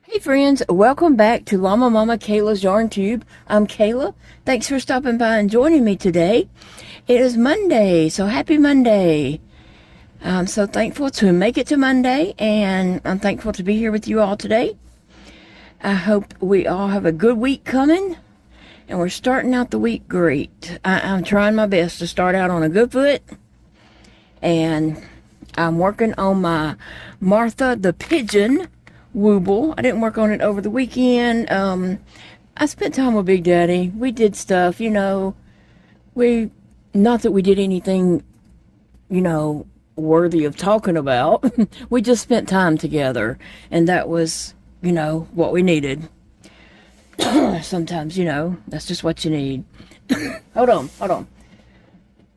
Hey friends, welcome back to Llama Mama Kayla's Yarn Tube. I'm Kayla. Thanks for stopping by and joining me today. It is Monday, so happy Monday. I'm so thankful to make it to Monday, and I'm thankful to be here with you all today. I hope we all have a good week coming, and we're starting out the week great. I'm trying my best to start out on a good foot, and I'm working on my Martha the Pigeon Wooble. I didn't work on it over the weekend. I spent time with Big Daddy. We did stuff, not that we did anything, worthy of talking about. We just spent time together, and that was, what we needed. Sometimes, that's just what you need. Hold on.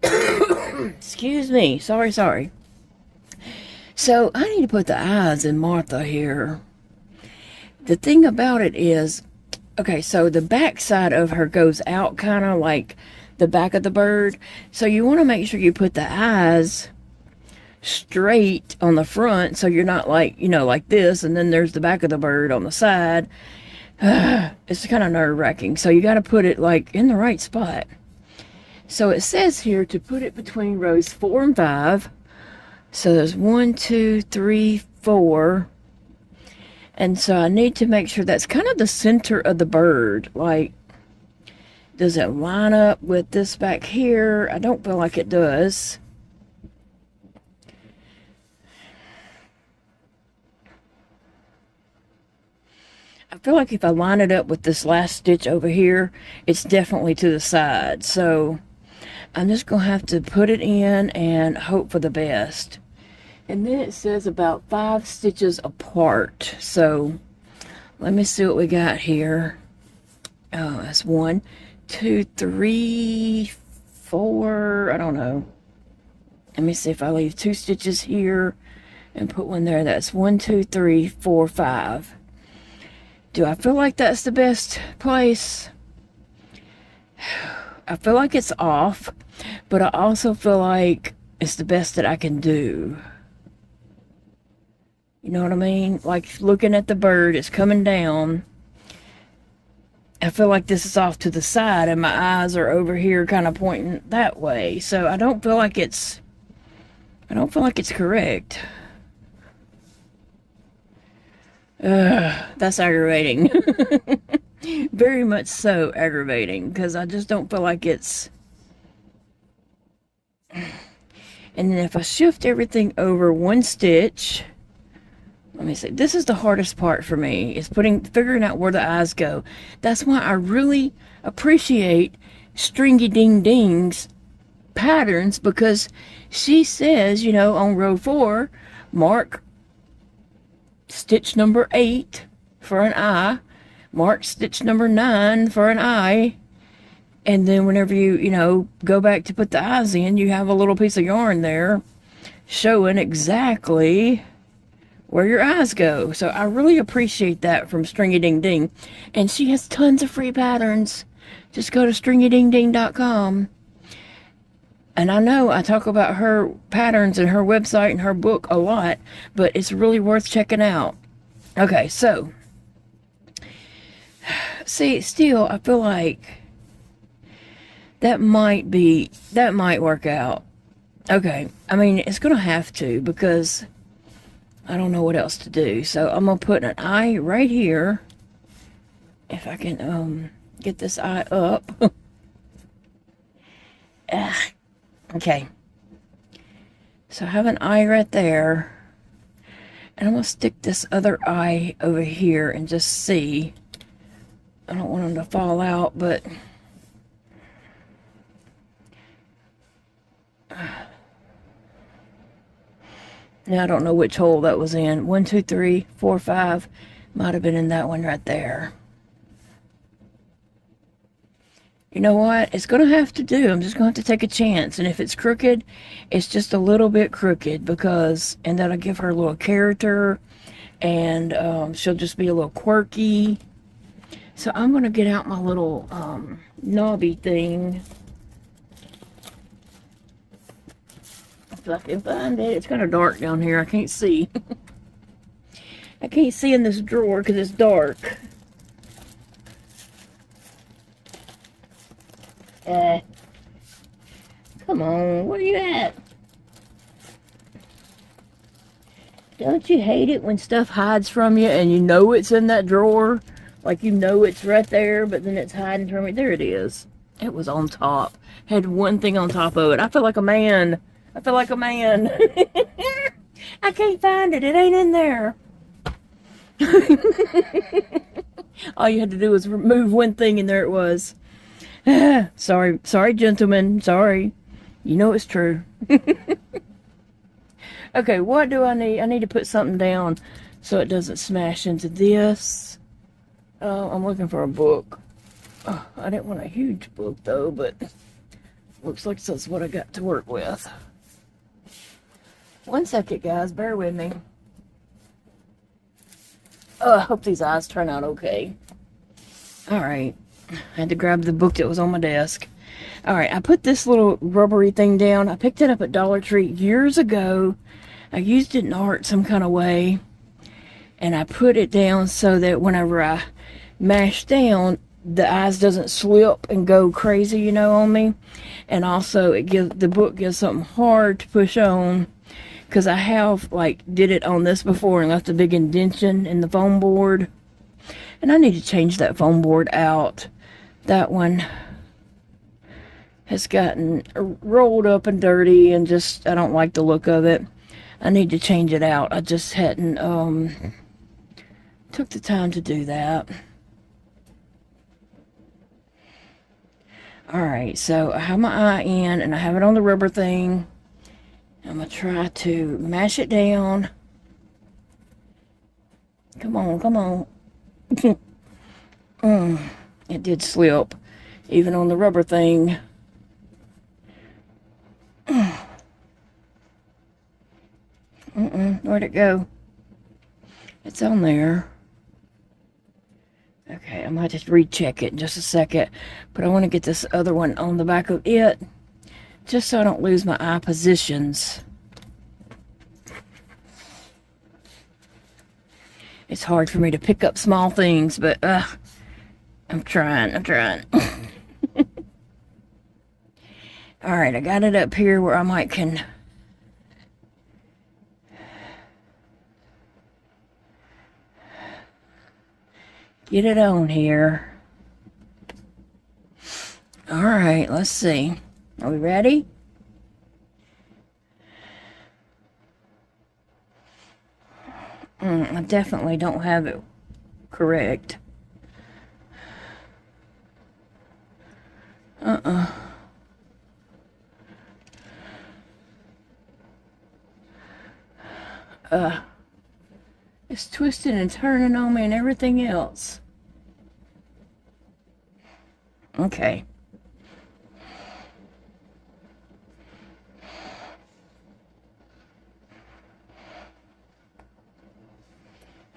Excuse me. Sorry. So I need to put the eyes in Martha here. The thing about it is, okay, so the back side of her goes out kind of like the back of the bird. So you want to make sure you put the eyes straight on the front, so you're not like, like this, and then there's the back of the bird on the side. It's kind of nerve-wracking. So you got to put it like in the right spot. So it says here to put it between rows 4 and 5. So there's 1, 2, 3, 4. And so I need to make sure that's kind of the center of the bird. Like, does it line up with this back here? I don't feel like it does. I feel like if I line it up with this last stitch over here, it's definitely to the side. So I'm just going to have to put it in and hope for the best. And then it says about 5 stitches apart. So let me see what we got here. Oh, that's 1, 2, 3, 4. I don't know. Let me see if I leave 2 stitches here and put one there. That's 1, 2, 3, 4, 5. Do I feel like that's the best place? I feel like it's off, but I also feel like it's the best that I can do. You know what I mean? Like looking at the bird, it's coming down. I feel like this is off to the side and my eyes are over here kind of pointing that way. So I don't feel like it's correct. That's aggravating. Very much so aggravating, because I just don't feel like it's... And then if I shift everything over 1 stitch... Let me see. This is the hardest part for me, is figuring out where the eyes go. That's why I really appreciate Stringy Ding Ding's patterns, because she says, on row 4, mark stitch number 8 for an eye, mark stitch number 9 for an eye, and then whenever you, go back to put the eyes in, you have a little piece of yarn there showing exactly where your eyes go. So I really appreciate that from Stringy Ding Ding. And she has tons of free patterns. Just go to stringydingding.com. And I know I talk about her patterns and her website and her book a lot, but it's really worth checking out. Okay, so see, still I feel like that might work out. Okay, I mean, it's gonna have to, because I don't know what else to do. So I'm going to put an eye right here. If I can get this eye up. Okay. So I have an eye right there. And I'm going to stick this other eye over here and just see. I don't want them to fall out, but... Now I don't know which hole that was in. 1, 2, 3, 4, 5. Might have been in that one right there. You know what? It's going to have to do. I'm just going to have to take a chance. And if it's crooked, it's just a little bit crooked, and that'll give her a little character. And she'll just be a little quirky. So I'm going to get out my little knobby thing. If I can find it. It's kind of dark down here. I can't see. I can't see in this drawer because it's dark. Come on, where you at? Don't you hate it when stuff hides from you and you know it's in that drawer? Like you know it's right there, but then it's hiding from you. There it is. It was on top. Had one thing on top of it. I feel like a man. I feel like a man. I can't find it. It ain't in there. All you had to do was remove one thing and there it was. Sorry, gentlemen. Sorry. You know it's true. Okay, what do I need? I need to put something down so it doesn't smash into this. I'm looking for a book. Oh, I didn't want a huge book though, but looks like that's what I got to work with. One second, guys. Bear with me. Oh, I hope these eyes turn out okay. Alright. I had to grab the book that was on my desk. Alright, I put this little rubbery thing down. I picked it up at Dollar Tree years ago. I used it in art some kind of way. And I put it down so that whenever I mash down, the eyes doesn't slip and go crazy, you know, on me. And also, the book gives something hard to push on. Because I have, like, did it on this before and left a big indentation in the foam board. And I need to change that foam board out. That one has gotten rolled up and dirty and just, I don't like the look of it. I need to change it out. I just hadn't, took the time to do that. Alright, so I have my eye in and I have it on the rubber thing. I'm going to try to mash it down. Come on, come on. It did slip, even on the rubber thing. Where'd it go? It's on there. Okay, I might just recheck it in just a second. But I want to get this other one on the back of it, just so I don't lose my eye positions. It's hard for me to pick up small things, but I'm trying. Alright, I got it up here where I can get it on here. Alright, let's see. Are we ready? I definitely don't have it correct. It's twisting and turning on me and everything else. Okay.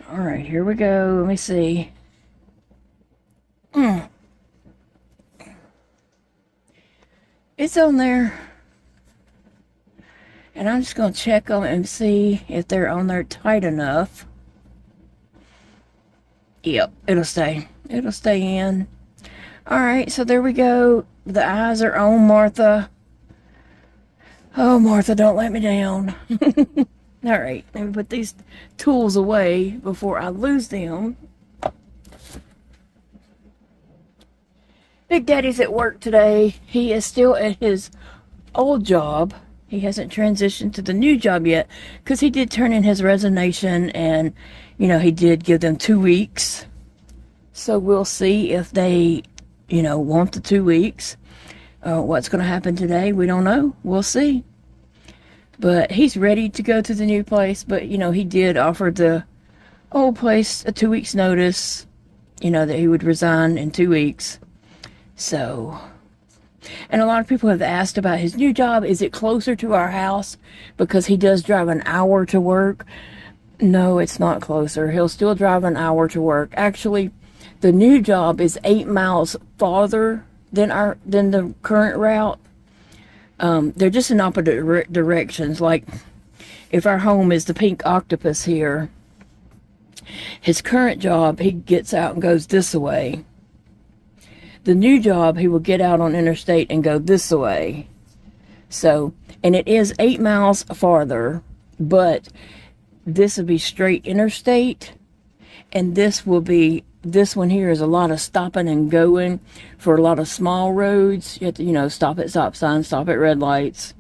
Alright, here we go. Let me see. It's on there. And I'm just going to check them and see if they're on there tight enough. Yep, it'll stay. It'll stay in. Alright, so there we go. The eyes are on, Martha. Oh, Martha, don't let me down. Alright, let me put these tools away before I lose them. Big Daddy's at work today. He is still at his old job. He hasn't transitioned to the new job yet, because he did turn in his resignation, and, you know, he did give them 2 weeks. So we'll see if they, you know, want the 2 weeks. What's going to happen today, we don't know. We'll see. But he's ready to go to the new place, but, you know, he did offer the old place a 2 weeks notice, you know, that he would resign in 2 weeks. So... And a lot of people have asked about his new job. Is it closer to our house? Because he does drive an hour to work. No, it's not closer. He'll still drive an hour to work. Actually, the new job is 8 miles farther than the current route. They're just in opposite directions. Like, if our home is the pink octopus here, His current job, he gets out and goes this way. The new job, he will get out on interstate and go this way. So, and it is 8 miles farther, but this will be straight interstate, and this one here is a lot of stopping and going for a lot of small roads. You have to, stop at stop signs, stop at red lights.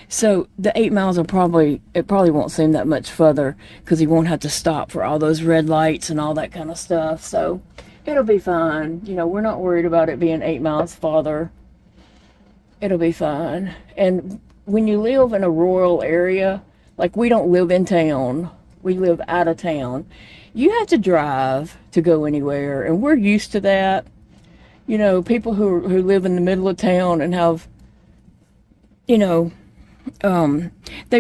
So the 8 miles it probably won't seem that much further, because he won't have to stop for all those red lights and all that kind of stuff. So it'll be fine. We're not worried about it being 8 miles farther. It'll be fine. And when you live in a rural area, like we don't live in town, we live out of town, you have to drive to go anywhere, and we're used to that. People who live in the middle of town and have, they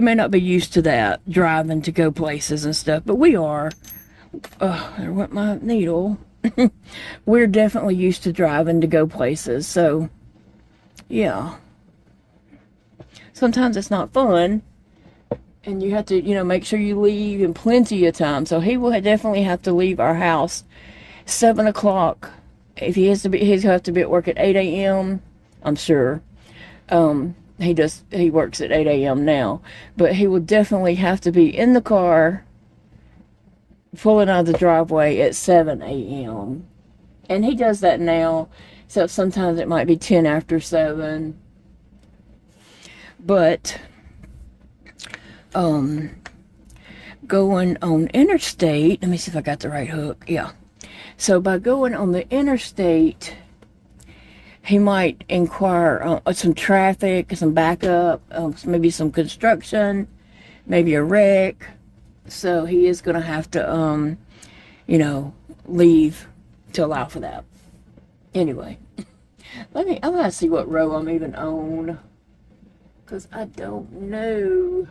may not be used to that, driving to go places and stuff, but we are. There went my needle. We're definitely used to driving to go places, so yeah. Sometimes it's not fun, and you have to, make sure you leave in plenty of time. So he will definitely have to leave our house 7 o'clock. If he has to be, he'll have to be at work at 8 a.m. I'm sure. He works at 8 a.m. now, but he will definitely have to be in the car pulling out of the driveway at 7 a.m. And he does that now, so sometimes it might be 10 after 7. But going on interstate, let me see if I got the right hook. Yeah. So by going on the interstate, he might inquire some traffic, some backup, maybe some construction, maybe a wreck. So he is going to have to, leave to allow for that. Anyway, I'm going to see what row I'm even on, because I don't know.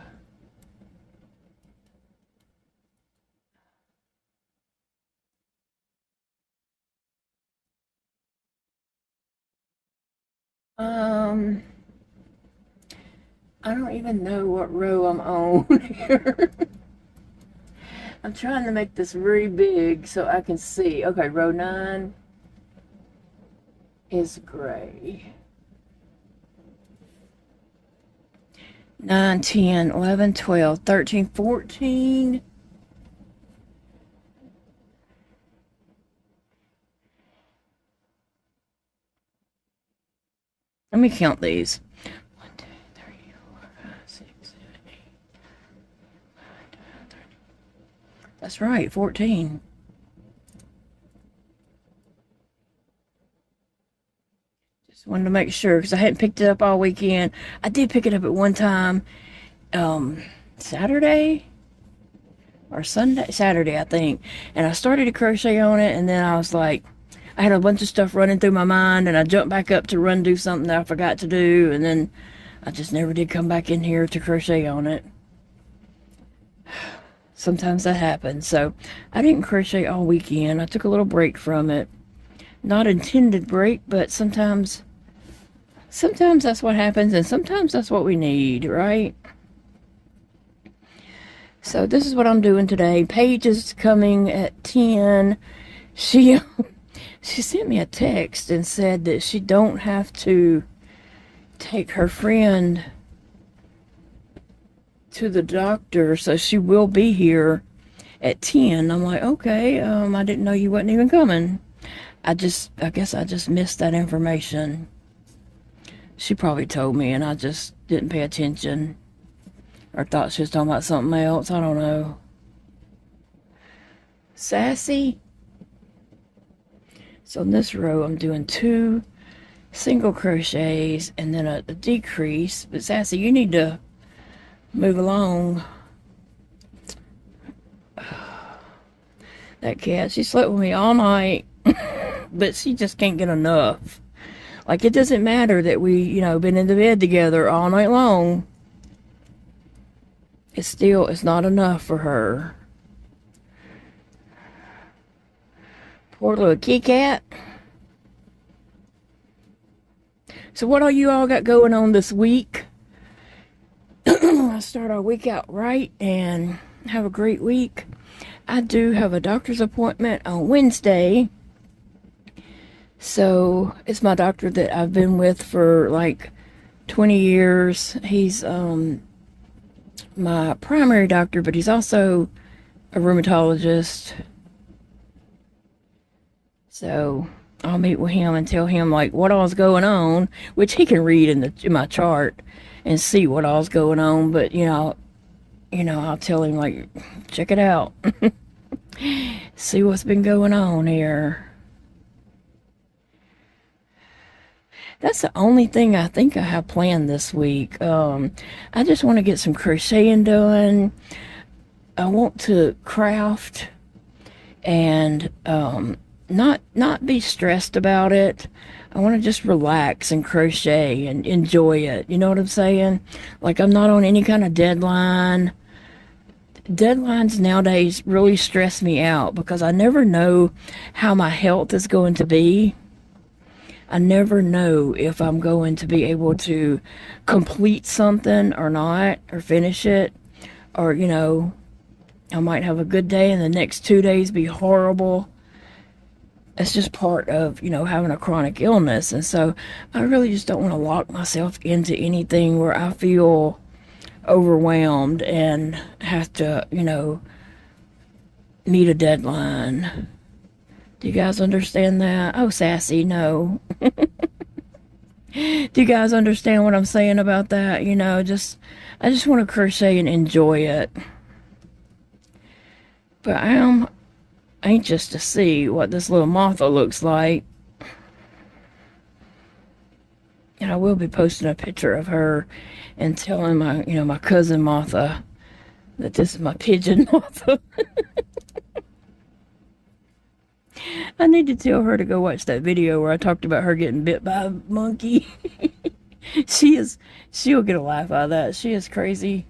I don't even know what row I'm on here. I'm trying to make this really big so I can see. Okay, row 9 is gray. 9, 10, 11, 12, 13, 14. Let me count these. 1, 2, 3, 4, 5, 6, 7, 8, 9, 10, 11, 12, 13. That's right, 14. Just wanted to make sure, because I hadn't picked it up all weekend. I did pick it up at one time, Saturday or Sunday, Saturday, I think. And I started to crochet on it, and then I was like, I had a bunch of stuff running through my mind, and I jumped back up to run do something that I forgot to do, and then I just never did come back in here to crochet on it. Sometimes that happens. So I didn't crochet all weekend. I took a little break from it. Not intended break, but sometimes that's what happens, and sometimes that's what we need, right? So this is what I'm doing today. Paige is coming at 10. She sent me a text and said that she don't have to take her friend to the doctor, so she will be here at 10. I'm like, okay, I didn't know you wasn't even coming. I guess I just missed that information. She probably told me, and I just didn't pay attention, or thought she was talking about something else. I don't know. Sassy. So in this row, I'm doing 2 single crochets and then a decrease. But Sassy, you need to move along. That cat, she slept with me all night, but she just can't get enough. Like, it doesn't matter that we, been in the bed together all night long. It's not enough for her. Poor little kitty cat. So what all you all got going on this week? I start our week out right, and Have a great week. I do have a doctor's appointment on Wednesday. So it's my doctor that I've been with for like 20 years. He's my primary doctor, but he's also a rheumatologist. So I'll meet with him and tell him like what all's going on, which he can read in my chart and see what all's going on. But I'll tell him like, check it out, see what's been going on here. That's the only thing I think I have planned this week. I just want to get some crocheting done. I want to craft and not be stressed about it. I want to just relax and crochet and enjoy it. You know what I'm saying? Like, I'm not on any kind of deadline. Deadlines nowadays really stress me out because I never know how my health is going to be. I never know if I'm going to be able to complete something or not, or finish it, or, I might have a good day and the next 2 days be horrible. It's just part of, having a chronic illness. And so I really just don't want to lock myself into anything where I feel overwhelmed and have to, meet a deadline. Do you guys understand that? Oh, sassy, no. Do you guys understand what I'm saying about that? I just want to crochet and enjoy it. But I am anxious to see what this little Martha looks like. And I will be posting a picture of her and telling my cousin Martha that this is my pigeon Martha. I need to tell her to go watch that video where I talked about her getting bit by a monkey. She'll get a laugh out of that. She is crazy.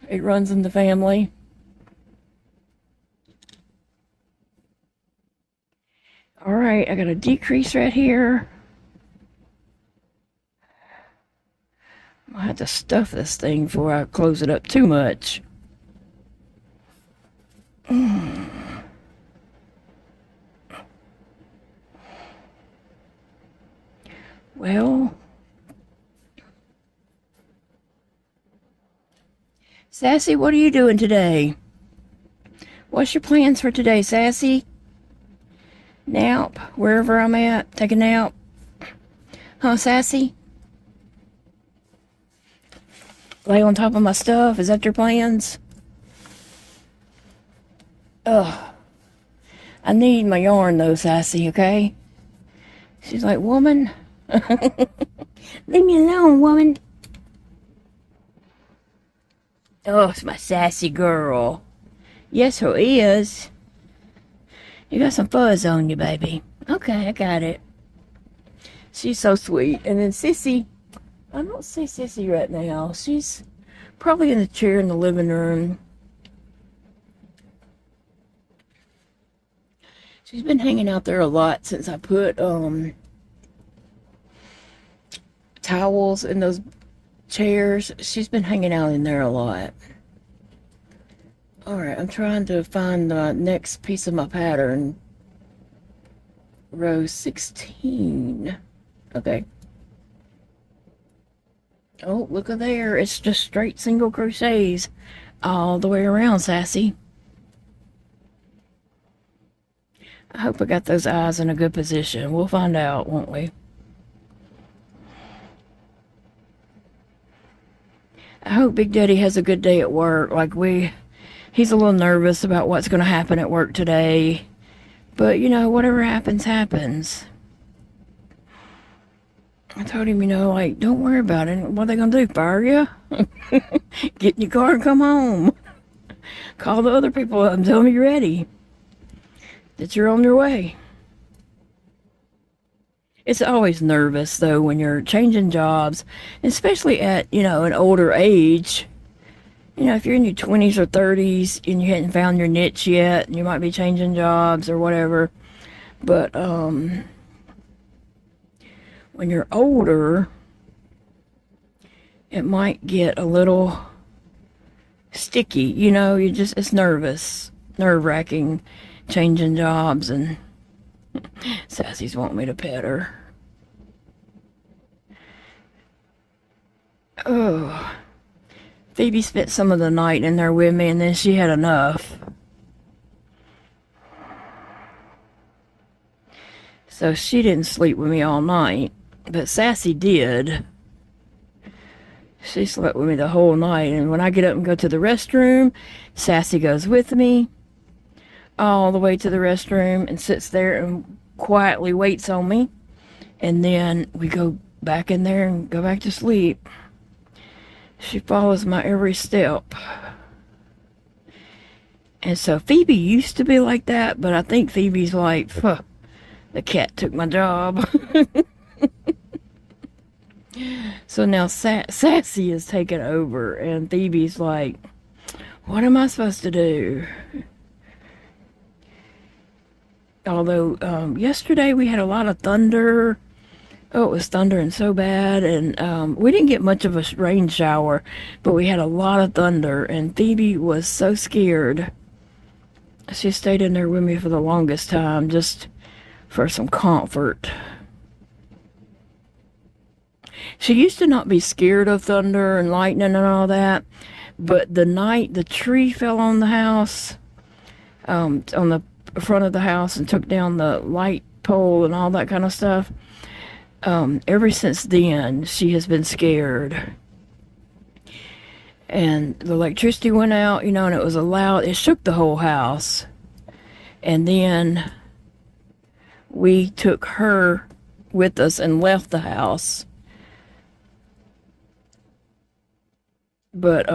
It runs in the family. All right, I got a decrease right here. I have to stuff this thing before I close it up too much. Well, Sassy, what are you doing today? What's your plans for today, Sassy? Nap, wherever I'm at, take a nap. Huh, Sassy? Lay on top of my stuff, is that your plans? Ugh. I need my yarn though, Sassy, okay? She's like, woman. Leave me alone, woman. Oh, it's my sassy girl. Yes, her is. You got some fuzz on you, baby. Okay, I got it. She's so sweet. And then Sissy, I don't see Sissy right now. She's probably in the chair in the living room. She's been hanging out there a lot since I put towels in those chairs. She's been hanging out in there a lot. Alright, I'm trying to find the next piece of my pattern. Row 16. Okay. Oh, look at there. It's just straight single crochets all the way around, Sassy. I hope I got those eyes in a good position. We'll find out, won't we? I hope Big Daddy has a good day at work. He's a little nervous about what's going to happen at work today. But, whatever happens, happens. I told him, don't worry about it. What are they going to do, fire you? Get in your car and come home. Call the other people up and tell them you're ready. That you're on your way. It's always nervous, though, when you're changing jobs, especially at, an older age. If you're in your 20s or 30s and you hadn't found your niche yet, and you might be changing jobs or whatever. But, when you're older, it might get a little sticky, you know, it's nerve-wracking, changing jobs, and Sassy's wanting me to pet her. Oh, Phoebe spent some of the night in there with me, and then she had enough. So she didn't sleep with me all night, but Sassy did. She slept with me the whole night, and when I get up and go to the restroom, Sassy goes with me all the way to the restroom and sits there and quietly waits on me, and then we go back in there and go back to sleep. She follows my every step. And so Phoebe used to be like that, but I think Phoebe's like, the cat took my job. So now Sassy is taking over, and Phoebe's like, what am I supposed to do? Although yesterday we had a lot of thunder. Oh, it was thundering so bad, and we didn't get much of a rain shower, but we had a lot of thunder, and Phoebe was so scared. She stayed in there with me for the longest time, just for some comfort. She used to not be scared of thunder and lightning and all that, but the night the tree fell on the house, on the front of the house, and took down the light pole and all that kind of stuff, ever since then, she has been scared. And the electricity went out, you know, and it was it shook the whole house. And then we took her with us and left the house. But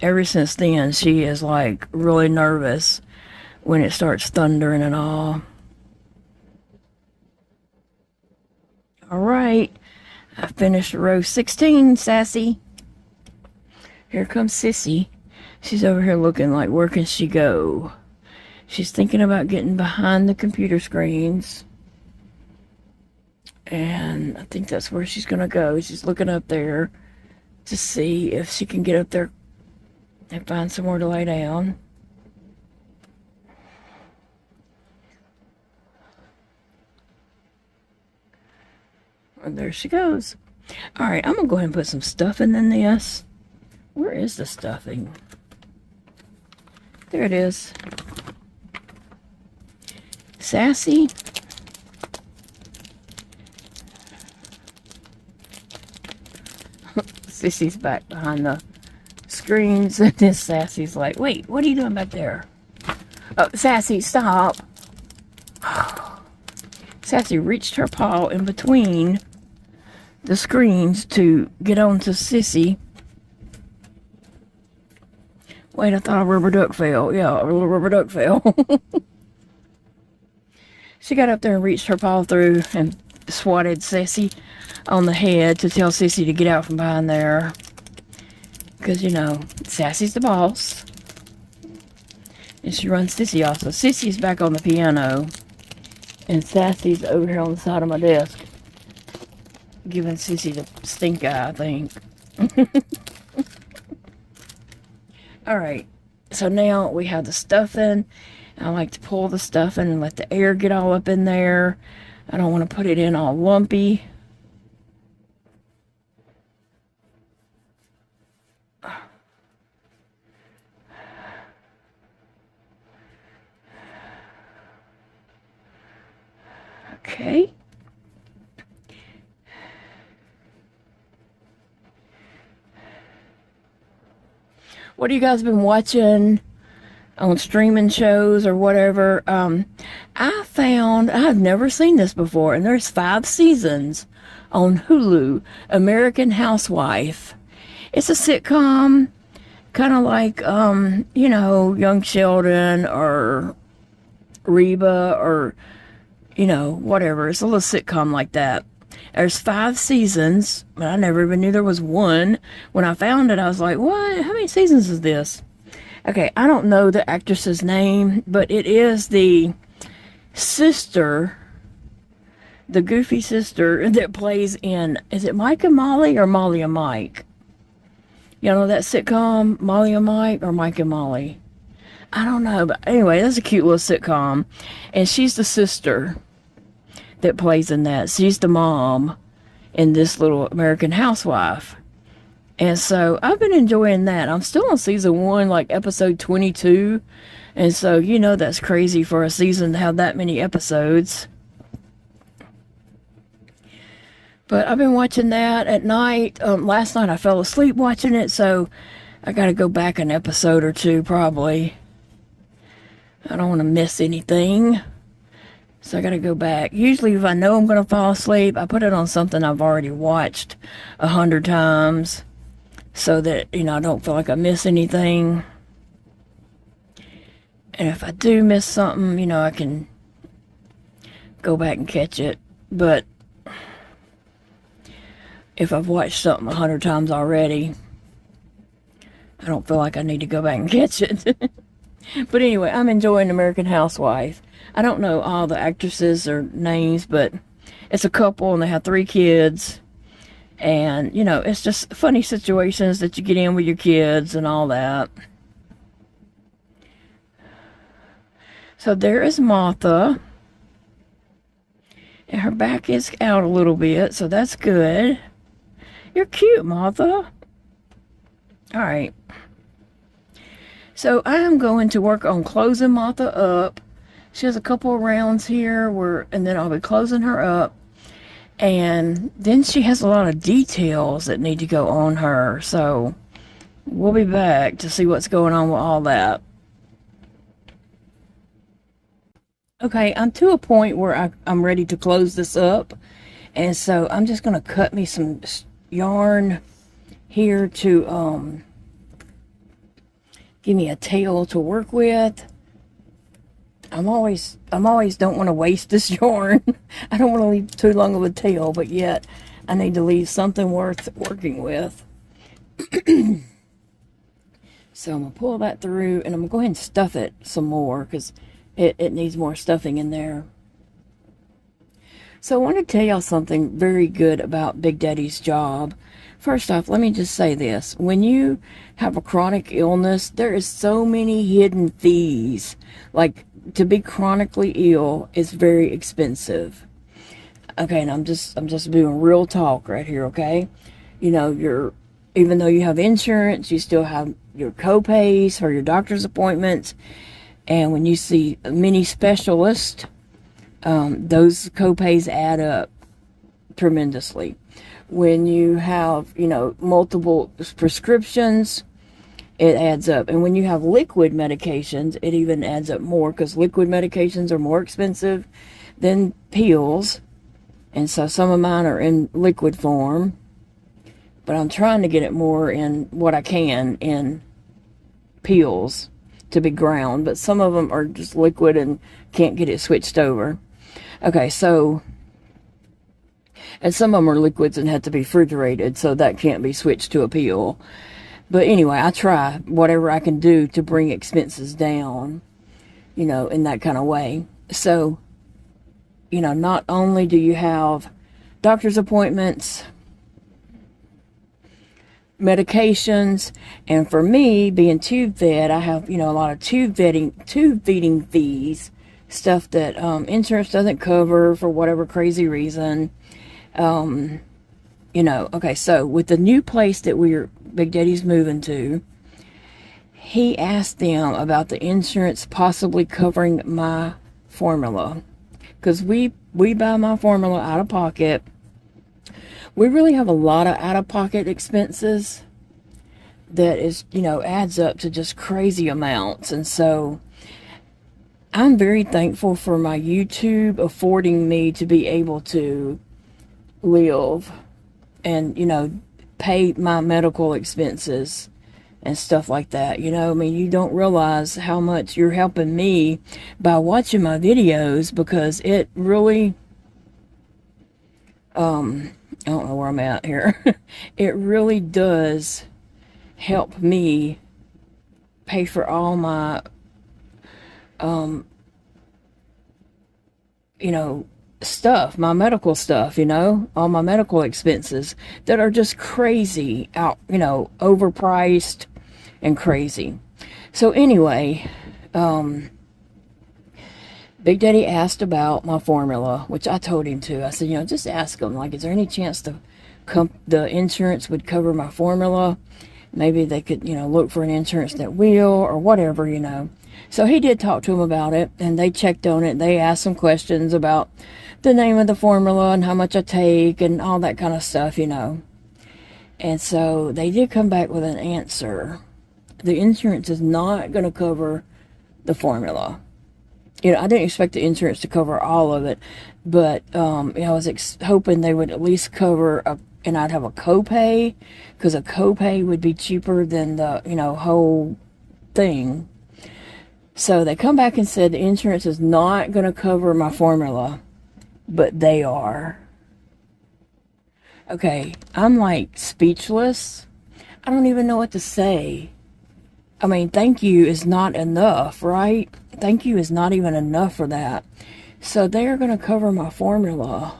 ever since then, she is like really nervous when it starts thundering and all. All right, I finished row 16, Sassy. Here comes Sissy. She's over here looking like, where can she go? She's thinking about getting behind the computer screens. And I think that's where she's going to go. She's looking up there to see if she can get up there and find somewhere to lay down. And there she goes. All right, I'm going to go ahead and put some stuffing in this. Where is the stuffing? There it is. Sassy. Sissy's back behind the screens, and this Sassy's like, wait, what are you doing back there? Oh, Sassy, stop. Sassy reached her paw in between the screens to get on to Sissy. Wait, I thought a rubber duck fell. Yeah, a little rubber duck fell. She got up there and reached her paw through and swatted Sissy on the head to tell Sissy to get out from behind there. Because, you know, Sassy's the boss. And she runs Sissy off. So Sissy's back on the piano. And Sassy's over here on the side of my desk, giving Sissy the stink eye, I think. Alright, so now we have the stuffing. I like to pull the stuffing and let the air get all up in there. I don't want to put it in all lumpy. Okay. What have you guys been watching on streaming shows or whatever? I've never seen this before, and there's 5 seasons on Hulu, American Housewife. It's a sitcom, kind of like, you know, Young Sheldon or Reba or, you know, whatever. It's a little sitcom like that. There's 5 seasons, but I never even knew there was one. When I found it, I was like, what? How many seasons is this? Okay, I don't know the actress's name, but it is the sister, the goofy sister that plays in, is it Mike and Molly or Molly and Mike? Y'all know that sitcom, Molly and Mike, or Mike and Molly? I don't know, but anyway, that's a cute little sitcom. And she's the sister that plays in that. She's the mom in this little American Housewife. And so I've been enjoying that. I'm still on season 1, like episode 22. And so, you know, that's crazy for a season to have that many episodes. But I've been watching that at night. Last night I fell asleep watching it, so I got to go back an episode or two probably. I don't want to miss anything. So I got to go back. Usually if I know I'm going to fall asleep, I put it on something I've already watched 100 times. So that, you know, I don't feel like I miss anything. And if I do miss something, you know, I can go back and catch it. But if I've watched something 100 times already, I don't feel like I need to go back and catch it. But anyway, I'm enjoying American Housewife. I don't know all the actresses or names, but it's a couple and they have 3 kids. And, you know, it's just funny situations that you get in with your kids and all that. So there is Martha. And her back is out a little bit, so that's good. You're cute, Martha. Alright. So I am going to work on closing Martha up. She has a couple of rounds here, and then I'll be closing her up. And then she has a lot of details that need to go on her. So we'll be back to see what's going on with all that. Okay, I'm to a point where I'm ready to close this up. And so I'm just going to cut me some yarn here to give me a tail to work with. I'm always don't want to waste this yarn. I don't want to leave too long of a tail, but yet I need to leave something worth working with. So I'm going to pull that through, and I'm going to go ahead and stuff it some more because it needs more stuffing in there. So I want to tell y'all something very good about Big Daddy's job. First off, let me just say this. When you have a chronic illness, there is so many hidden fees. Like, to be chronically ill is very expensive. Okay, and I'm just doing real talk right here, okay? You know, even though you have insurance, you still have your co-pays for your doctor's appointments. And when you see many specialists, those co-pays add up tremendously. When you have, you know, multiple prescriptions, it adds up. And when you have liquid medications, it even adds up more because liquid medications are more expensive than pills. And so some of mine are in liquid form, but I'm trying to get it more in what I can in pills to be ground. But some of them are just liquid and can't get it switched over. Okay, so, and some of them are liquids and have to be refrigerated, so that can't be switched to a pill. But anyway, I try whatever I can do to bring expenses down, you know, in that kind of way. So, you know, not only do you have doctor's appointments, medications, and for me, being tube fed, I have, you know, a lot of tube feeding fees, stuff that insurance doesn't cover for whatever crazy reason. You know, okay, so with the new place that Big Daddy's moving to, he asked them about the insurance possibly covering my formula. Because we buy my formula out of pocket. We really have a lot of out-of-pocket expenses that is, you know, adds up to just crazy amounts. And so I'm very thankful for my YouTube affording me to be able to live and, you know, pay my medical expenses and stuff like that. You know, I mean, you don't realize how much you're helping me by watching my videos, because it really, I don't know where I'm at here. It really does help me pay for all my, you know, stuff, my medical stuff, you know, all my medical expenses that are just crazy out, you know, overpriced and crazy. So anyway, Big Daddy asked about my formula, which I told him to. I said, you know, just ask him, like, is there any chance the insurance would cover my formula? Maybe they could, you know, look for an insurance that will, or whatever, you know. So he did talk to him about it, and they checked on it. They asked some questions about the name of the formula and how much I take and all that kind of stuff, you know. And so they did come back with an answer. The insurance is not going to cover the formula. You know, I didn't expect the insurance to cover all of it, but you know, I was hoping they would at least cover and I'd have a copay, because a copay would be cheaper than the, you know, whole thing. So they come back and said the insurance is not going to cover my formula, but they are. Okay, I'm like speechless. I don't even know what to say. I mean, thank you is not enough, right? Thank you is not even enough for that. So they're going to cover my formula.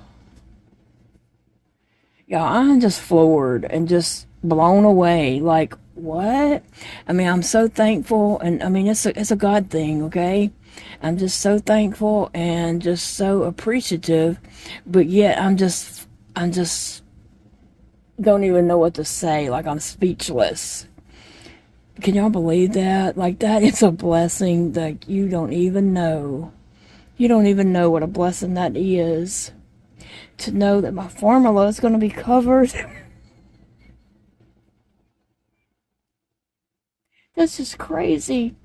Yeah, I'm just floored and just blown away. Like, what? I mean, I'm so thankful, and I mean, it's a God thing, okay? I'm just so thankful and just so appreciative, but yet I'm just don't even know what to say. Like, I'm speechless. Can y'all believe that? Like, that is a blessing that you don't even know. You don't even know what a blessing that is. To know that my formula is going to be covered. That's just crazy.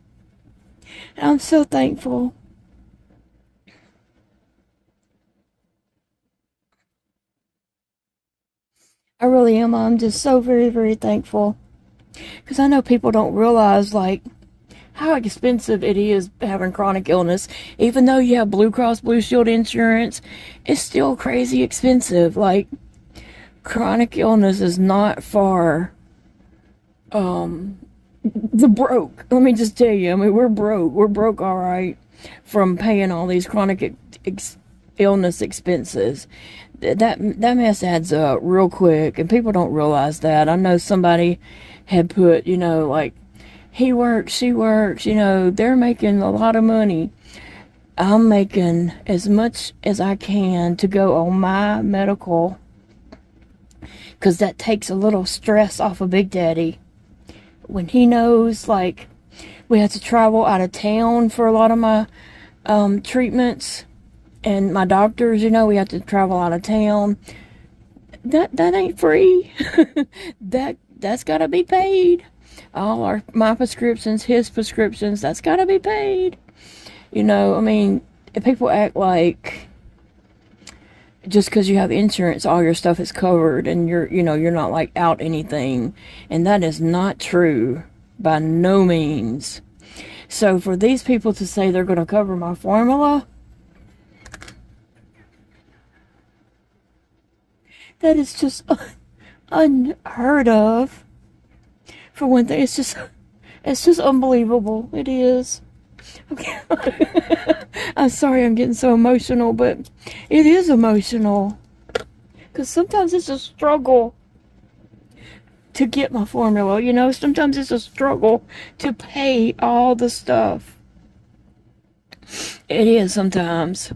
And I'm so thankful. I really am. I'm just so very, very thankful. Because I know people don't realize, like, how expensive it is having chronic illness. Even though you have Blue Cross Blue Shield insurance, it's still crazy expensive. Like, chronic illness is not far the broke. Let me just tell you, I mean, we're broke. We're broke, all right, from paying all these chronic illness expenses. That mess adds up real quick, and people don't realize that. I know somebody had put, you know, like, he works, she works, you know, they're making a lot of money. I'm making as much as I can to go on my medical, because that takes a little stress off of Big Daddy. When he knows, like, we have to travel out of town for a lot of my treatments, and my doctors, you know, we have to travel out of town. That ain't free. That's gotta be paid. All my prescriptions, his prescriptions, that's gotta be paid. You know, I mean, if people act like just because you have insurance, all your stuff is covered, and you're not like out anything, and that is not true by no means. So for these people to say they're going to cover my formula, that is just unheard of. For one thing, it's just unbelievable. It is. Okay. I'm sorry I'm getting so emotional, but it is emotional. Because sometimes it's a struggle to get my formula, you know? Sometimes it's a struggle to pay all the stuff. It is sometimes.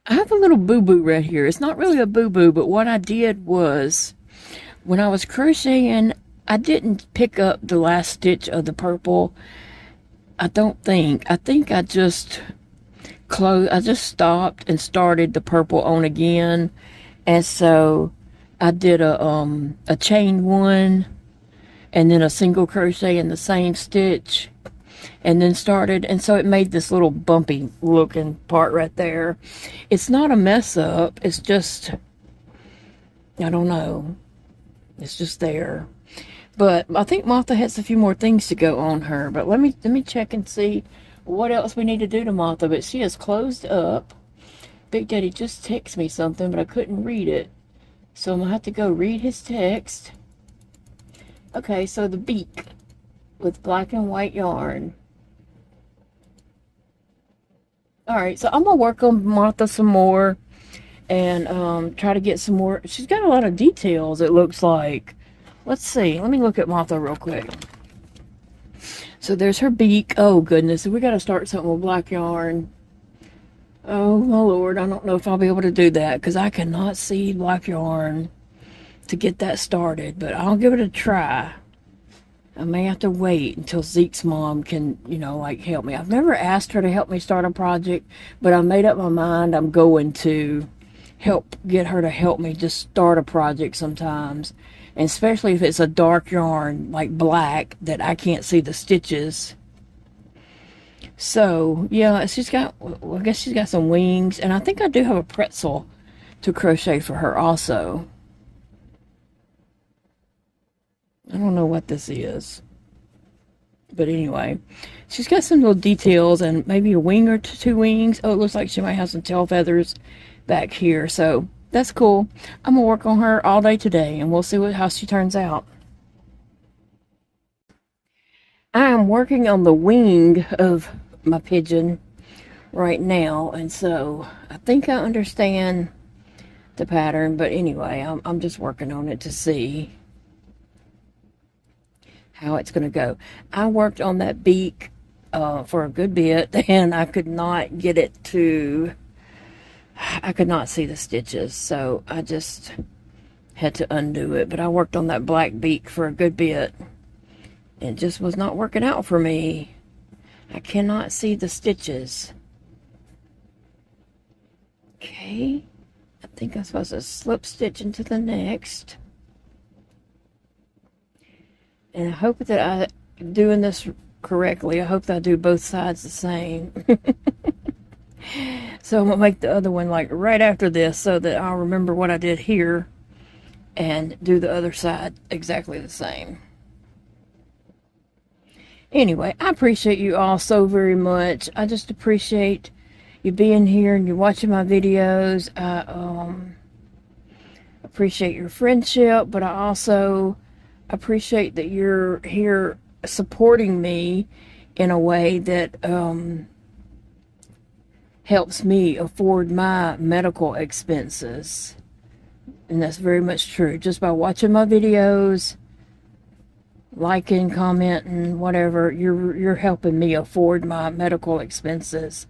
I have a little boo-boo right here. It's not really a boo-boo, but what I did was, when I was crocheting, I didn't pick up the last stitch of the purple. I think I just stopped and started the purple on again. And so I did a chain one, and then a single crochet in the same stitch, and then started, and so it made this little bumpy looking part right there. It's not a mess up, it's just, I don't know, it's just there. But I think Martha has a few more things to go on her, but let me check and see what else we need to do to Martha. But she is closed up. Big Daddy just texted me something, but I couldn't read it, so I'm gonna have to go read his text. Okay, so the beak. with black and white yarn. Alright, so I'm going to work on Martha some more and try to get some more. She's got a lot of details, it looks like. Let's see. Let me look at Martha real quick. So there's her beak. Oh, goodness. We got to start something with black yarn. Oh, my Lord. I don't know if I'll be able to do that because I cannot see black yarn to get that started. But I'll give it a try. I may have to wait until Zeke's mom can, you know, like help me. I've never asked her to help me start a project, but I made up my mind I'm going to get her to help me just start a project sometimes. And especially if it's a dark yarn, like black, that I can't see the stitches. So, yeah, she's got, well, I guess she's got some wings. And I think I do have a pretzel to crochet for her also. I don't know what this is. But anyway, she's got some little details and maybe a wing or two wings. Oh, it looks like she might have some tail feathers back here. So that's cool. I'm going to work on her all day today and we'll see how she turns out. I am working on the wing of my pigeon right now. And so I think I understand the pattern. But anyway, I'm just working on it to see how it's going to go. I worked on that beak for a good bit and I could not get it to, I could not see the stitches, so I just had to undo it. But I worked on that black beak for a good bit. It just was not working out for me. I cannot see the stitches. Okay, I think I'm supposed to slip stitch into the next. And I hope that I'm doing this correctly. I hope that I do both sides the same. So I'm going to make the other one like right after this so that I'll remember what I did here and do the other side exactly the same. Anyway, I appreciate you all so very much. I just appreciate you being here and you watching my videos. I appreciate your friendship, but I also appreciate that you're here supporting me in a way that helps me afford my medical expenses. And that's very much true. Just by watching my videos, liking, commenting, whatever, you're helping me afford my medical expenses.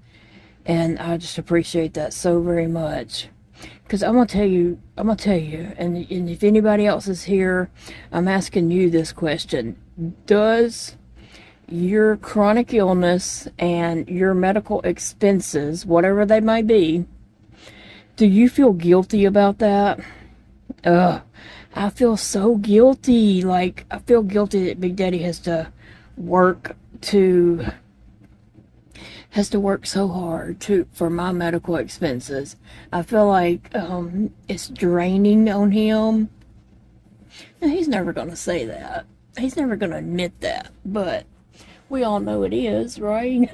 And I just appreciate that so very much. Because I'm gonna tell you, and if anybody else is here, I'm asking you this question. Does your chronic illness and your medical expenses, whatever they may be, do you feel guilty about that? I feel so guilty. Like, I feel guilty that Big Daddy has to work so hard for my medical expenses. I feel like it's draining on him. Now, he's never going to say that. He's never going to admit that. But we all know it is, right?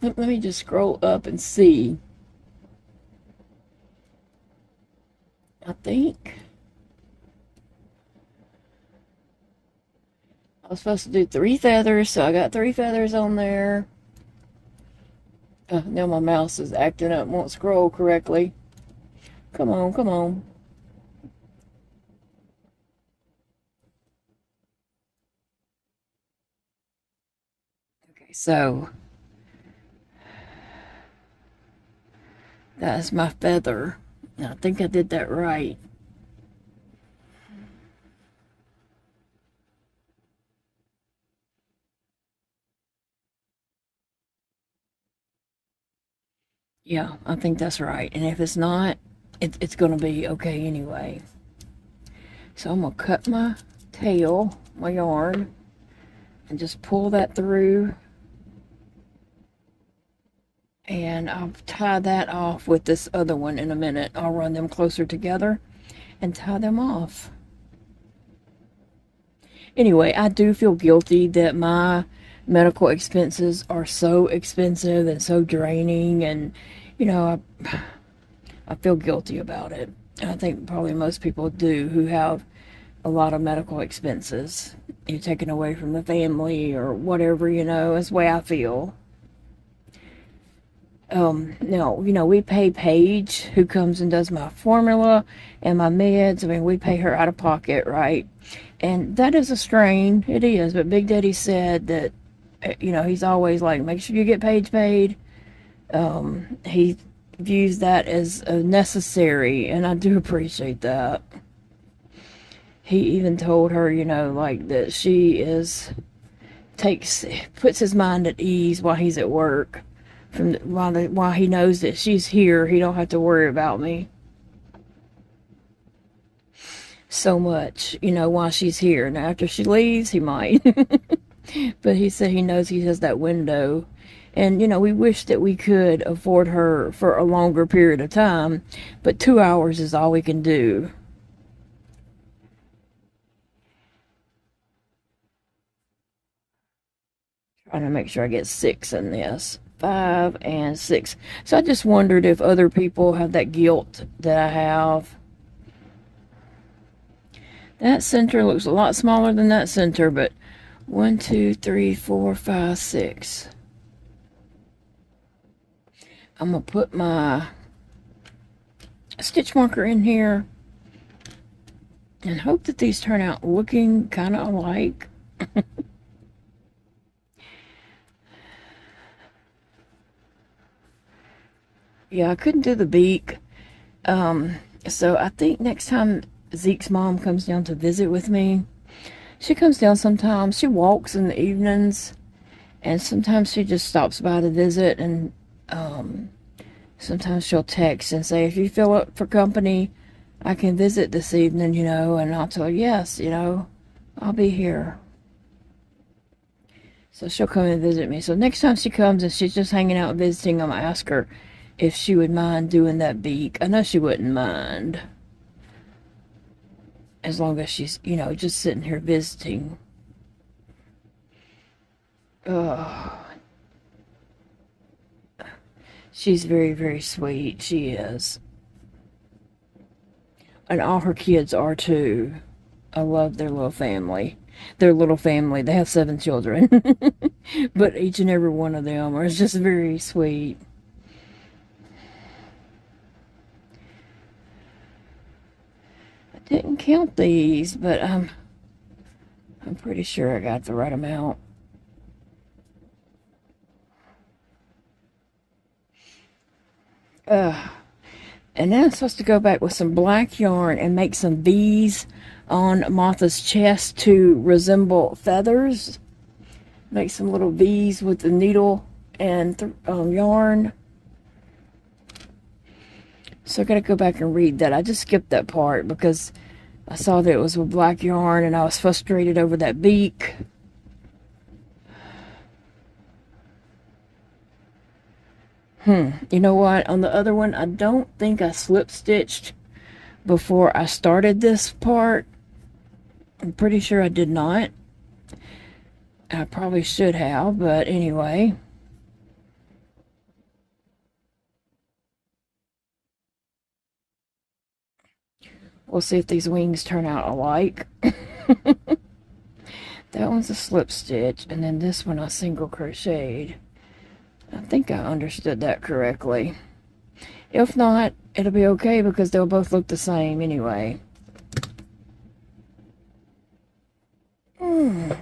Let me just scroll up and see. I think I was supposed to do 3 feathers, so I got 3 feathers on there. Now my mouse is acting up, won't scroll correctly. Come on, come on. Okay, so that's my feather. I think I did that right. Yeah, I think that's right. And if it's not, it's going to be okay anyway. So I'm going to cut my tail, my yarn, and just pull that through. And I'll tie that off with this other one in a minute. I'll run them closer together and tie them off. Anyway, I do feel guilty that my medical expenses are so expensive and so draining, and you know, I feel guilty about it. And I think probably most people do who have a lot of medical expenses. you're taken away from the family or whatever, is the way I feel. No, we pay Paige, who comes and does my formula and my meds. I mean, we pay her out of pocket, right? And that is a strain. It is. But Big Daddy said that, he's always like, make sure you get Paige paid. He views that as necessary, and I do appreciate that. He even told her, like that she puts his mind at ease while he's at work. While he knows that she's here, he don't have to worry about me so much, while she's here. Now, after she leaves, he might. But he said he knows he has that window. And, we wish that we could afford her for a longer period of time. But 2 hours is all we can do. Trying to make sure I get 6 in this. 5 and 6. So I just wondered if other people have that guilt that I have. That center looks a lot smaller than that center, but 1, 2, 3, 4, 5, 6. I'm going to put my stitch marker in here and hope that these turn out looking kind of alike. Yeah, I couldn't do the beak. So I think next time Zeke's mom comes down to visit with me, she comes down sometimes. She walks in the evenings, and sometimes she just stops by to visit, and sometimes she'll text and say, if you feel up for company, I can visit this evening, and I'll tell her, yes, I'll be here. So she'll come and visit me. So next time she comes and she's just hanging out visiting, I'm going to ask her if she would mind doing that beak. I know she wouldn't mind. As long as she's, just sitting here visiting. She's very, very sweet. She is. And all her kids are too. I love their little family. Their little family. They have 7 children. But each and every one of them are just very sweet. I didn't count these, but I'm pretty sure I got the right amount. And now I'm supposed to go back with some black yarn and make some V's on Martha's chest to resemble feathers. Make some little V's with the needle and yarn. So I gotta go back and read that. I just skipped that part because I saw that it was with black yarn and I was frustrated over that beak. You know what? On the other one, I don't think I slip stitched before I started this part. I'm pretty sure I did not. I probably should have, but anyway. We'll see if these wings turn out alike. That one's a slip stitch, and then this one I single crocheted. I think I understood that correctly. If not, it'll be okay because they'll both look the same anyway. And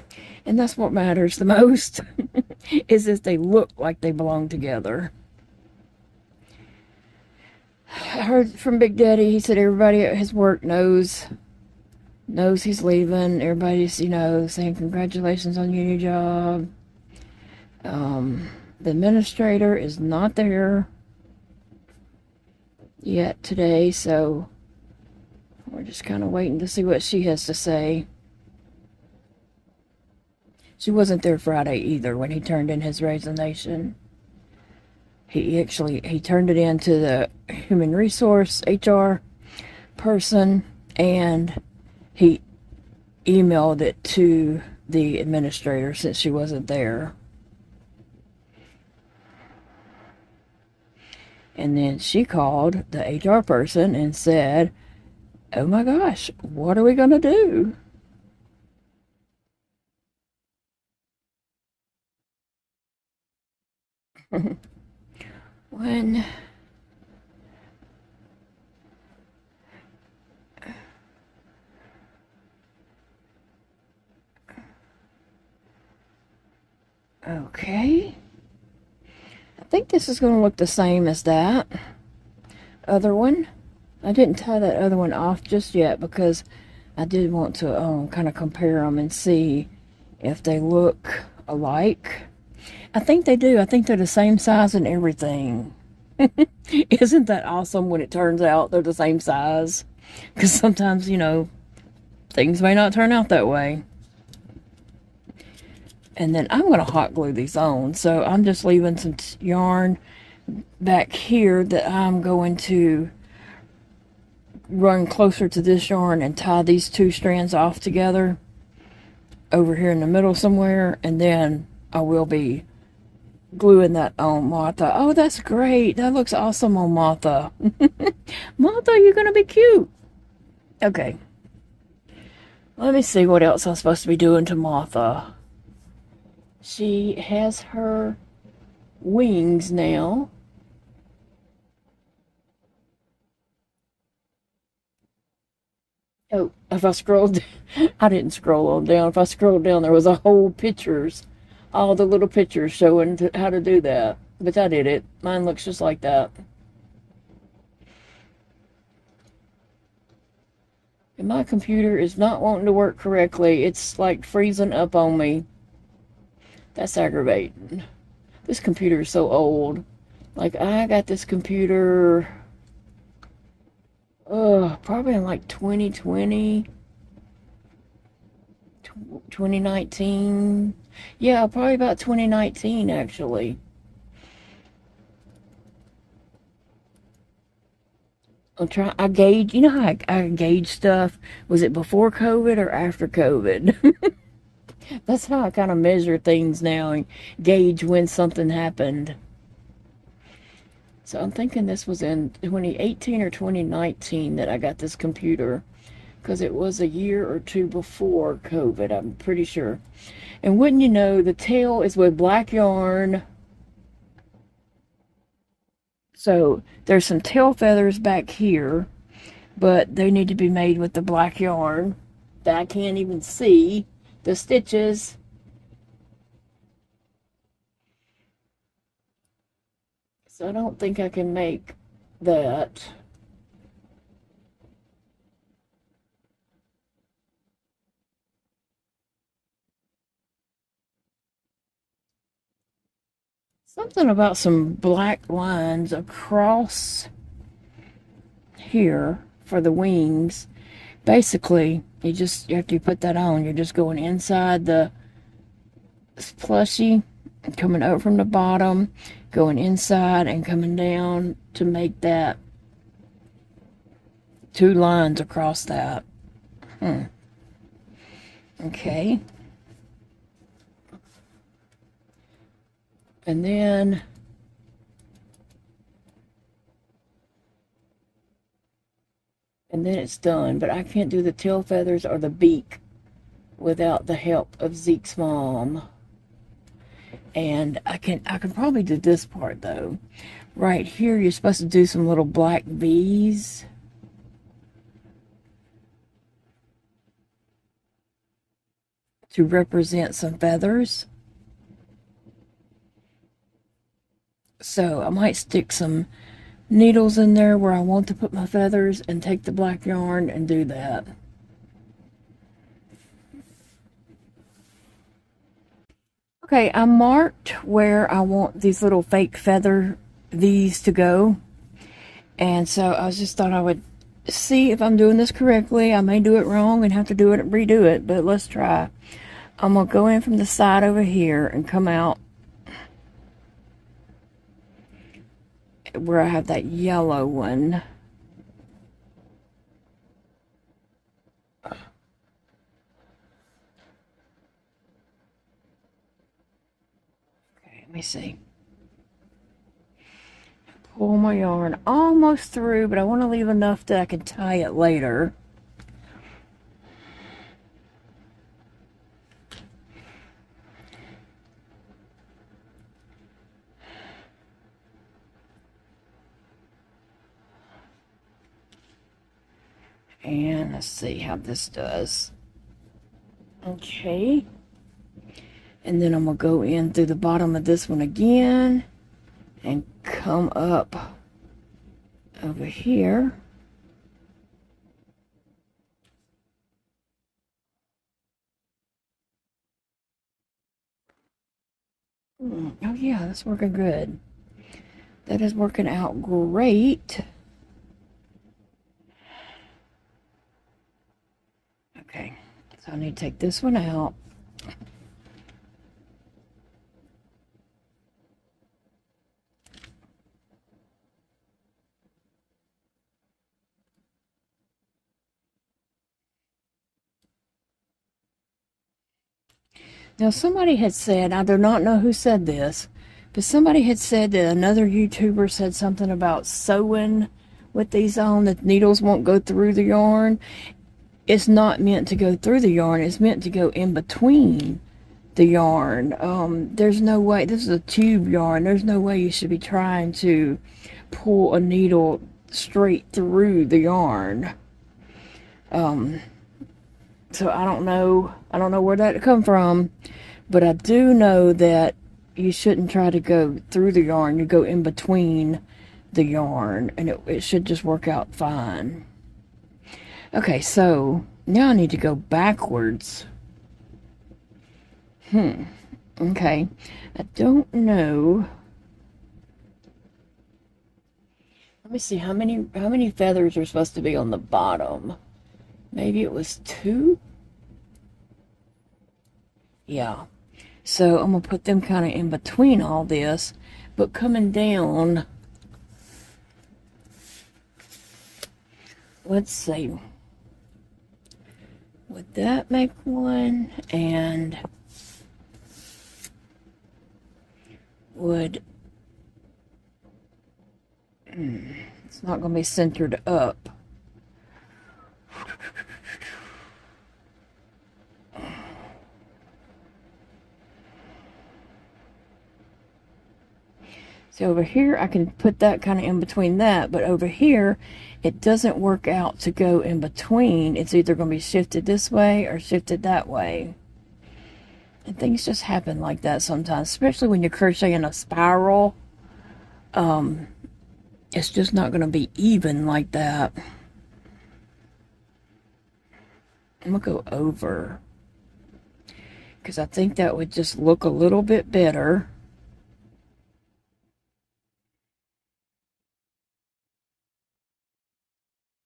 that's what matters the most, is if they look like they belong together. I heard from Big Daddy, he said everybody at his work knows he's leaving. Everybody's, saying congratulations on your new job. The administrator is not there yet today, so we're just kind of waiting to see what she has to say. She wasn't there Friday either when he turned in his resignation. He turned it in to the human resource HR person, and he emailed it to the administrator since she wasn't there. And then she called the HR person and said, oh my gosh, what are we going to do? One. Okay. I think this is going to look the same as that other one. I didn't tie that other one off just yet because I did want to kind of compare them and see if they look alike. I think they do. I think they're the same size and everything. Isn't that awesome when it turns out they're the same size? Because sometimes, you know, things may not turn out that way. And then I'm going to hot glue these on. So I'm just leaving some yarn back here that I'm going to run closer to this yarn and tie these two strands off together over here in the middle somewhere. And then I will be gluing that on Martha. Oh, that's great. That looks awesome on Martha. Martha, you're going to be cute. Okay. Let me see what else I'm supposed to be doing to Martha. She has her wings now. Oh, if I scrolled, I didn't scroll on down. If I scrolled down, there was a whole pictures, all the little pictures showing how to do that. But I did it. Mine looks just like that. And my computer is not wanting to work correctly. It's like freezing up on me. That's aggravating. This computer is so old. Like, I got this computer, probably in like 2020, 2019. Yeah, probably about 2019, actually. I gauge, you know how I gauge stuff? Was it before COVID or after COVID? That's how I kind of measure things now and gauge when something happened. So I'm thinking this was in 2018 or 2019 that I got this computer, because it was a year or two before COVID, I'm pretty sure. And wouldn't you know, the tail is with black yarn. So there's some tail feathers back here, but they need to be made with the black yarn that I can't even see the stitches. So I don't think I can make that. Something about some black lines across here for the wings. Basically, after you put that on, you're just going inside the plushie, coming out from the bottom, going inside and coming down to make that two lines across that. Okay. And then it's done. But I can't do the tail feathers or the beak without the help of Zeke's mom. And I can probably do this part though. Right here, you're supposed to do some little black V's. To represent some feathers. So I might stick some needles in there where I want to put my feathers and take the black yarn and do that. Okay, I marked where I want these little fake feather V's to go. And so I just thought I would see if I'm doing this correctly. I may do it wrong and have to redo it, but let's try. I'm going to go in from the side over here and come out where I have that yellow one. Okay, let me see. Pull my yarn almost through, but I want to leave enough that I can tie it later. And let's see how this does. Okay. And then I'm going to go in through the bottom of this one again and come up over here. Oh yeah, that's working good. That is working out great. Okay, so I need to take this one out. Now somebody had said, I do not know who said this, but somebody had said that another YouTuber said something about sewing with these on, that needles won't go through the yarn. It's not meant to go through the yarn, it's meant to go in between the yarn. There's no way, this is a tube yarn, there's no way you should be trying to pull a needle straight through the yarn. So I don't know where that come from, but I do know that you shouldn't try to go through the yarn. You go in between the yarn, and it should just work out fine. Okay, so now I need to go backwards. Okay, I don't know. Let me see how many feathers are supposed to be on the bottom. Maybe it was 2? Yeah. So I'm going to put them kind of in between all this. But coming down, let's see. Would that make one? And would... it's not going to be centered up. So over here, I can put that kind of in between that, but over here, it doesn't work out to go in between. It's either going to be shifted this way or shifted that way. And things just happen like that sometimes, especially when you're crocheting a spiral. It's just not going to be even like that. I'm going to go over, because I think that would just look a little bit better.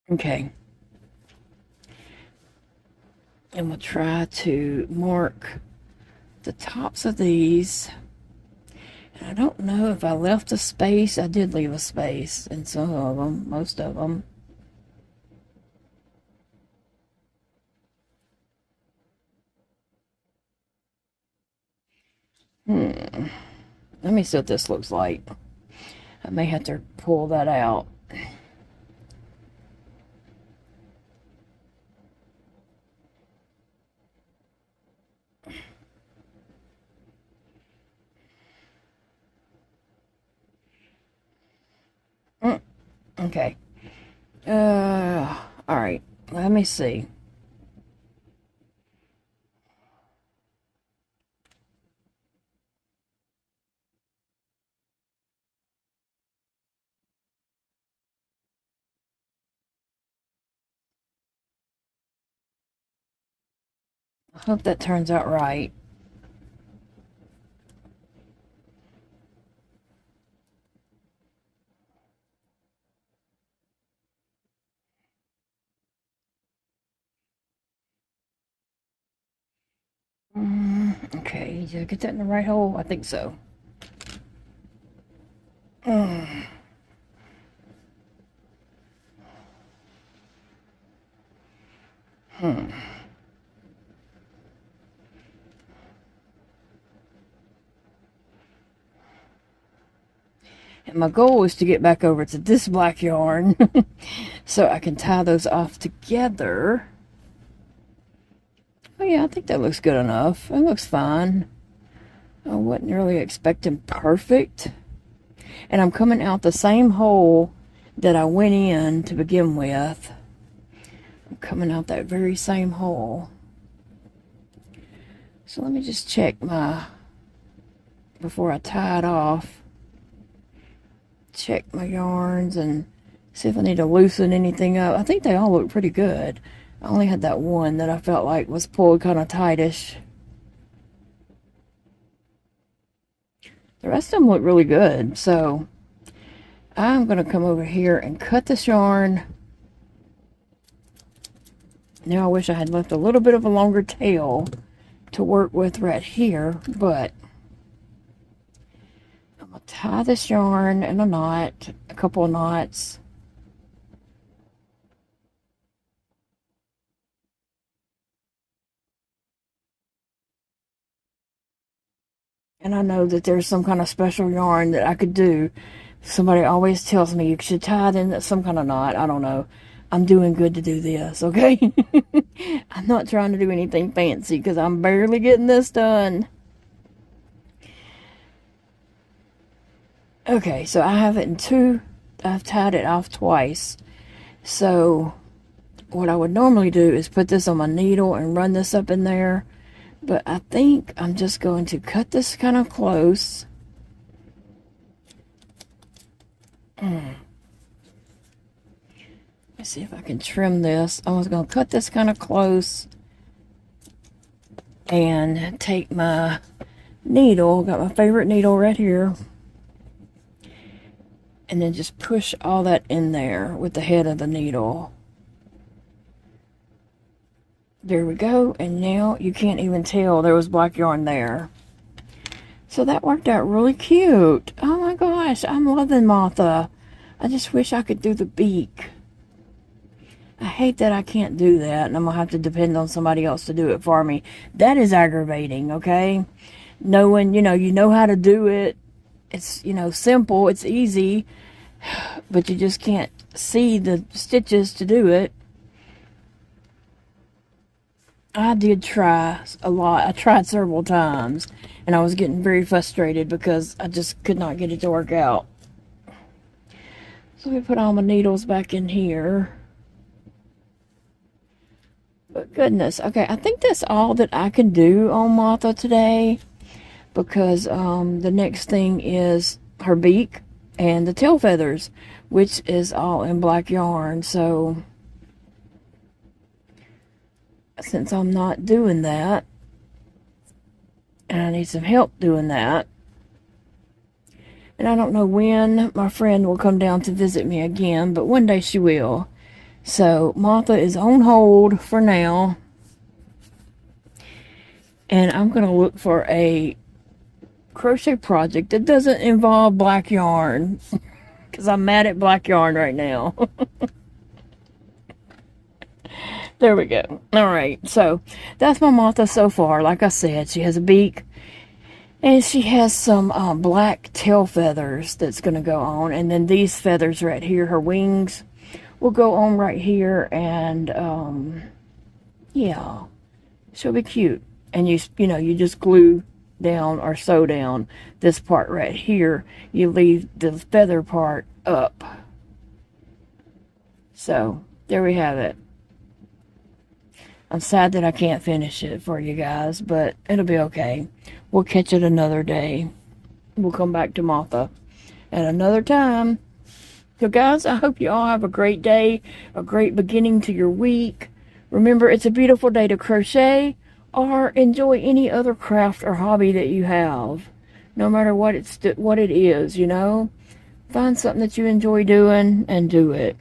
Okay. And we'll try to mark the tops of these. And I don't know if I left a space. I did leave a space in some of them, most of them. Let me see what this looks like. I may have to pull that out. Okay. All right. Let me see. I hope that turns out right. Okay, did I get that in the right hole? I think so. And my goal is to get back over to this black yarn so I can tie those off together. Oh yeah, I think that looks good enough. It looks fine. I wasn't really expecting perfect. And I'm coming out the same hole that I went in to begin with. I'm coming out that very same hole. So let me just check before I tie it off, check my yarns and see if I need to loosen anything up. I think they all look pretty good. I only had that one that I felt like was pulled kind of tightish. The rest of them look really good. So I'm going to come over here and cut this yarn. Now I wish I had left a little bit of a longer tail to work with right here, but I'm going to tie this yarn in a knot, a couple of knots. And I know that there's some kind of special yarn that I could do. Somebody always tells me you should tie it in some kind of knot. I don't know. I'm doing good to do this, okay? I'm not trying to do anything fancy because I'm barely getting this done. Okay, so I have it in two. I've tied it off twice. So what I would normally do is put this on my needle and run this up in there. But I think I'm just going to cut this kind of close. Let's see if I can trim this. I was going to cut this kind of close and take my needle, got my favorite needle right here, and then just push all that in there with the head of the needle. There we go, and now you can't even tell there was black yarn there. So that worked out really cute. Oh my gosh, I'm loving Martha. I just wish I could do the beak. I hate that I can't do that, and I'm going to have to depend on somebody else to do it for me. That is aggravating, okay? Knowing, you know how to do it. It's, simple, it's easy, but you just can't see the stitches to do it. I did try a lot. I tried several times, and I was getting very frustrated because I just could not get it to work out. So let me put all my needles back in here. But goodness, okay, I think that's all that I can do on Martha today, because the next thing is her beak and the tail feathers, which is all in black yarn. So since I'm not doing that, and I need some help doing that, and I don't know when my friend will come down to visit me again, but one day she will. So Martha is on hold for now, and I'm going to look for a crochet project that doesn't involve black yarn, because I'm mad at black yarn right now. There we go. All right, so that's my Martha so far. Like I said, she has a beak, and she has some black tail feathers that's going to go on, and then these feathers right here, her wings, will go on right here, and yeah, she'll be cute. And you just glue down or sew down this part right here. You leave the feather part up. So there we have it. I'm sad that I can't finish it for you guys, but it'll be okay. We'll catch it another day. We'll come back to Martha at another time. So guys, I hope you all have a great day, a great beginning to your week. Remember, it's a beautiful day to crochet or enjoy any other craft or hobby that you have. No matter what it is, Find something that you enjoy doing and do it.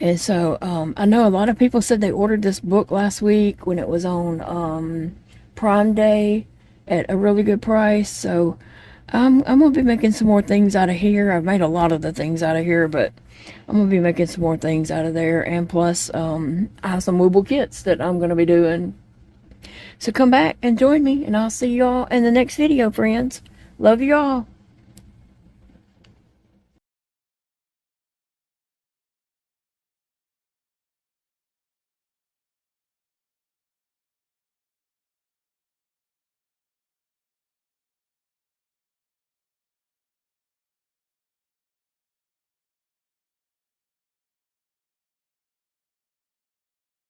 And so, I know a lot of people said they ordered this book last week when it was on Prime Day at a really good price. So I'm going to be making some more things out of here. I've made a lot of the things out of here, but I'm going to be making some more things out of there. And plus, I have some Wooble kits that I'm going to be doing. So come back and join me, and I'll see y'all in the next video, friends. Love y'all.